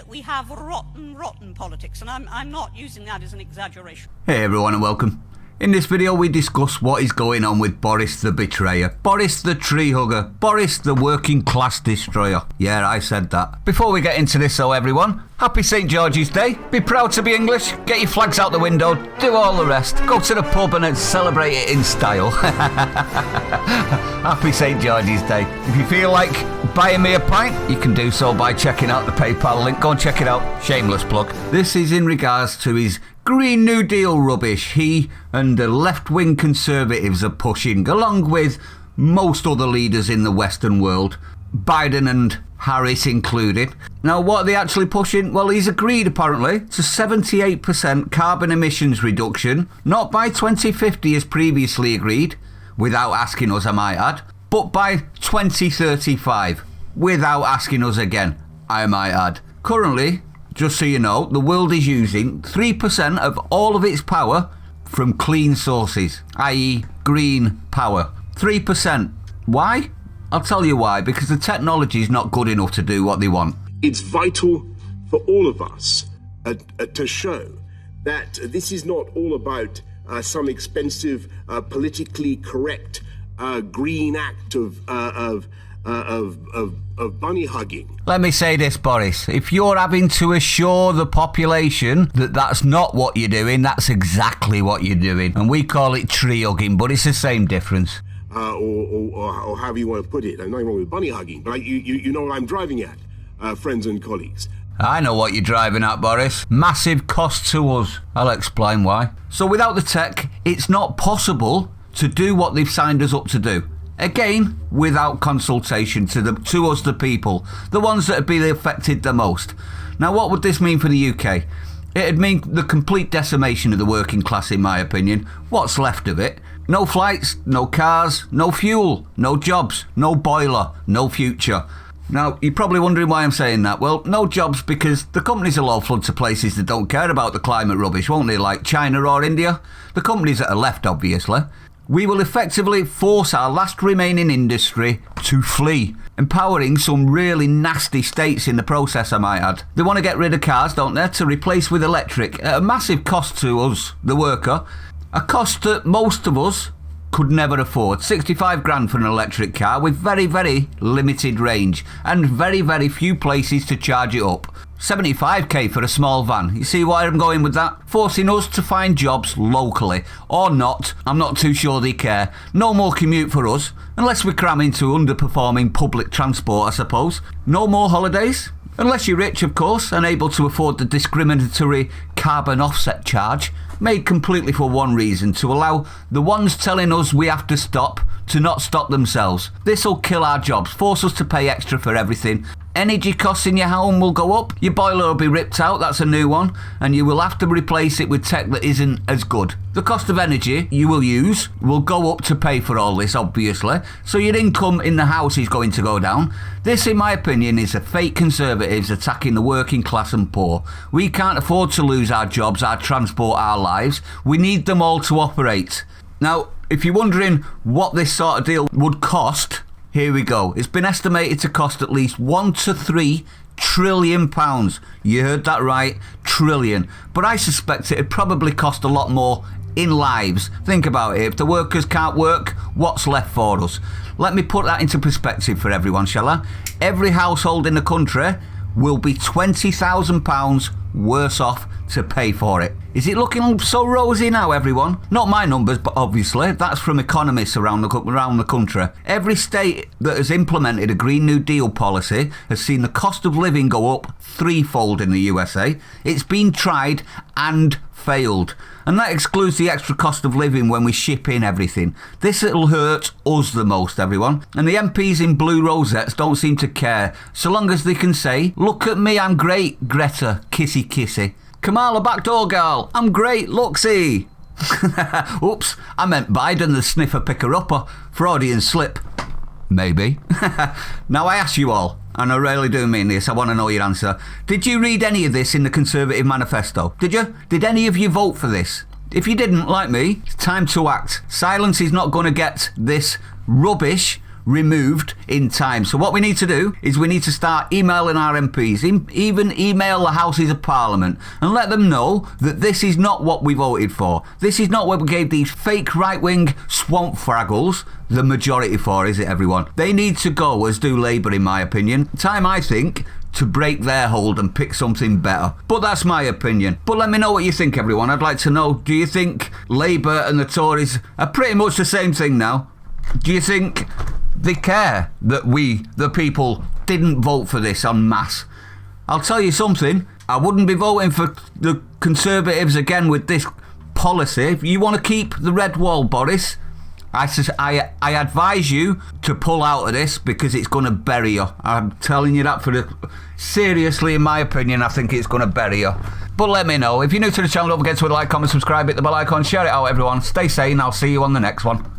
We have rotten politics, and I'm not using that as an exaggeration. Hey everyone and welcome. In this video we discuss what is going on with Boris the betrayer, Boris the tree hugger, Boris the working class destroyer. Yeah, I said that. Before we get into this though everyone, happy St. George's Day. Be proud to be English, get your flags out the window, do all the rest. Go to the pub and celebrate it in style. Happy St. George's Day. If you feel like buying me a pint, you can do so by checking out the PayPal link. Go and check it out. Shameless plug. This is in regards to his Green New Deal rubbish he and the left-wing conservatives are pushing, along with most other leaders in the Western world, Biden and Harris included. Now, what are they actually pushing? Well, he's agreed, apparently, to 78% carbon emissions reduction, not by 2050 as previously agreed, without asking us, I might add, but by 2035, without asking us again, I might add. Currently, just so you know, the world is using 3% of all of its power from clean sources, i.e. green power. 3%. Why? I'll tell you why. Because the technology is not good enough to do what they want. It's vital for all of us to show that this is not all about some expensive, politically correct green act of bunny hugging. Let me say this, Boris. If you're having to assure the population that that's not what you're doing, that's exactly what you're doing. And we call it tree hugging, but it's the same difference. Or however you want to put it. I'm not wrong with bunny hugging, but you know what I'm driving at, friends and colleagues. I know what you're driving at, Boris. Massive cost to us. I'll explain why. So without the tech, it's not possible to do what they've signed us up to do. Again, without consultation to us, the people, the ones that would be affected the most. Now, what would this mean for the UK? It'd mean the complete decimation of the working class, in my opinion. What's left of it? No flights, no cars, no fuel, no jobs, no boiler, no future. Now, you're probably wondering why I'm saying that. Well, no jobs because the companies will all flood to places that don't care about the climate rubbish, won't they? Like China or India. The companies that are left, obviously. We will effectively force our last remaining industry to flee, empowering some really nasty states in the process, I might add. They want to get rid of cars, don't they, to replace with electric, at a massive cost to us, the worker. A cost that most of us could never afford. 65 grand for an electric car with very, very limited range and very, very few places to charge it up. 75k for a small van. You see why I'm going with that? Forcing us to find jobs locally. Or not. I'm not too sure they care. No more commute for us. Unless we cram into underperforming public transport, I suppose. No more holidays. Unless you're rich, of course, and able to afford the discriminatory carbon offset charge, made completely for one reason, to allow the ones telling us we have to stop to not stop themselves. This'll kill our jobs, force us to pay extra for everything. Energy costs in your home will go up, your boiler will be ripped out, that's a new one, and you will have to replace it with tech that isn't as good. The cost of energy you will use will go up to pay for all this, obviously, so your income in the house is going to go down. This, in my opinion, is the fake conservatives attacking the working class and poor. We can't afford to lose our jobs, our transport, our lives. We need them all to operate. Now, if you're wondering what this sort of deal would cost, here we go. It's been estimated to cost at least £1 to £3 trillion. You heard that right, trillion. But I suspect it'd probably cost a lot more in lives. Think about it. If the workers can't work, what's left for us? Let me put that into perspective for everyone, shall I? Every household in the country will be £20,000 worse off to pay for it. Is it looking so rosy now, everyone? Not my numbers, but obviously that's from economists around the country. Every state that has implemented a Green New Deal policy has seen the cost of living go up threefold in the USA. It's been tried and failed. And that excludes the extra cost of living when we ship in everything. This will hurt us the most, everyone. And the MPs in blue rosettes don't seem to care, so long as they can say, "Look at me, I'm great, Greta, kissy kissy. Kamala backdoor girl, I'm great, look-see." Oops, I meant Biden the sniffer picker-upper. Freudian slip. Maybe. Now I ask you all, and I really do mean this, I want to know your answer. Did you read any of this in the Conservative Manifesto? Did you? Did any of you vote for this? If you didn't, like me, it's time to act. Silence is not going to get this rubbish removed in time. So what we need to do is we need to start emailing our MPs, even email the Houses of Parliament, and let them know that this is not what we voted for. This is not what we gave these fake right-wing swamp fraggles the majority for, is it, everyone? They need to go, as do Labour, in my opinion. Time, I think, to break their hold and pick something better. But that's my opinion. But let me know what you think, everyone. I'd like to know, do you think Labour and the Tories are pretty much the same thing now? Do you think they care that we, the people, didn't vote for this en masse? I'll tell you something, I wouldn't be voting for the Conservatives again with this policy. If you want to keep the red wall, Boris, I advise you to pull out of this because it's going to bury you. I'm telling you that seriously, in my opinion, I think it's going to bury you. But let me know. If you're new to the channel, don't forget to like, comment, subscribe, hit the bell icon, share it out, everyone. Stay sane. I'll see you on the next one.